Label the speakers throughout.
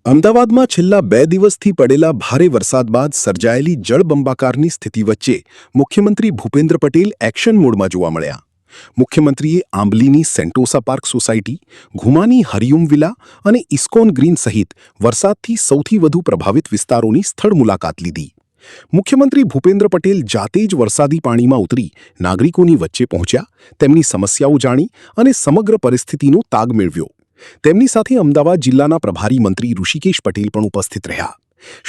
Speaker 1: અમદાવાદમાં છેલ્લા 2 દિવસથી પડેલા ભારે વરસાદ બાદ સર્જાયેલી જળબંબાકારની સ્થિતિ વચ્ચે મુખ્યમંત્રી ભૂપેન્દ્ર પટેલ એક્શન મોડમાં જોવા મળ્યા. મુખ્યમંત્રીએ આંબલીની સેન્ટોસા પાર્ક સોસાયટી, ઘુમાની હરિયુમ વિલા અને ઇસ્કોન ગ્રીન સહિત વરસાદથી સૌથી વધુ પ્રભાવિત વિસ્તારોની સ્થળ મુલાકાત લીધી. મુખ્યમંત્રી ભૂપેન્દ્ર પટેલ જાતે જ વરસાદી પાણીમાં ઉતરી નાગરિકોની વચ્ચે પહોંચ્યા, તેમની સમસ્યાઓ જાણી અને સમગ્ર પરિસ્થિતિનો તાગ મેળવ્યો. તેમની સાથે અમદાવાદ જિલ્લાના પ્રભારી મંત્રી ઋષિકેશ પટેલ પણ ઉપસ્થિત રહ્યા.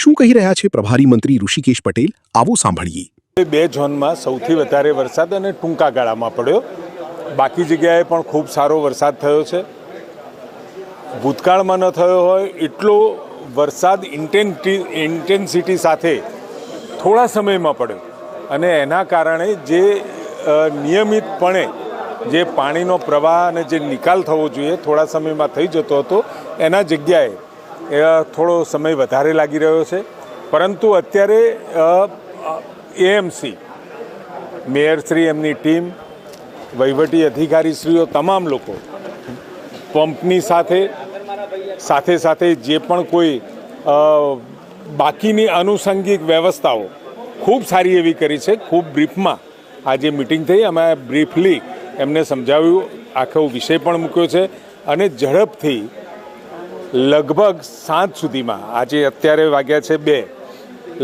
Speaker 1: શું કહી રહ્યા છે પ્રભારી મંત્રી ઋષિકેશ પટેલ, આવો સાંભળીએ.
Speaker 2: 2 ઝોનમાં સૌથી વધારે વરસાદ અને ટૂંકા ગાળામાં પડ્યો. બાકી જગ્યાએ પણ ખૂબ સારો વરસાદ થયો છે. ભૂતકાળમાં ન થયો હોય એટલો વરસાદ ઇન્ટેન્સિટી સાથે થોડા સમયમાં પડ્યો અને એના કારણે જે નિયમિતપણે જે પાણીનો પ્રવાહ અને જે નિકાલ થવો જોઈએ થોડા સમયમાં થઈ જતો હતો, એના જગ્યાએ થોડો સમય વધારે લાગી રહ્યો છે. પરંતુ અત્યારે એએમસી, મેયરશ્રી, એમની ટીમ, વહીવટી અધિકારીશ્રીઓ, તમામ લોકો પંપની સાથે જે પણ કોઈ બાકીની આનુષંગિક વ્યવસ્થાઓ ખૂબ સારી એવી કરી છે. ખૂબ બ્રીફમાં આજે મિટિંગ થઈ, અમે બ્રીફલી એમને સમજાવ્યું, આખો વિષય પણ મૂક્યો છે અને ઝડપથી લગભગ 7 સુધીમાં, આજે અત્યારે વાગ્યા છે 2,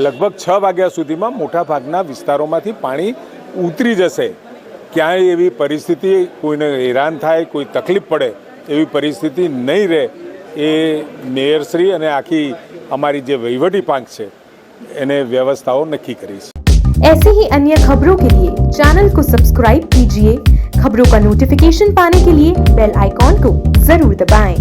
Speaker 2: લગભગ 6 વાગ્યા સુધીમાં મોટાભાગના વિસ્તારોમાંથી પાણી ઉતરી જશે. ક્યાંય એવી પરિસ્થિતિ, કોઈને હેરાન થાય, કોઈ તકલીફ પડે એવી પરિસ્થિતિ નહીં રહે, એ મેયરશ્રી અને આખી हमारी जो वहीवटी पांच है इन्हें व्यवस्थाओं नक्की करी है.
Speaker 3: ऐसे ही अन्य खबरों के लिए चैनल को सब्सक्राइब कीजिए. खबरों का नोटिफिकेशन पाने के लिए बेल आइकॉन को जरूर दबाएं.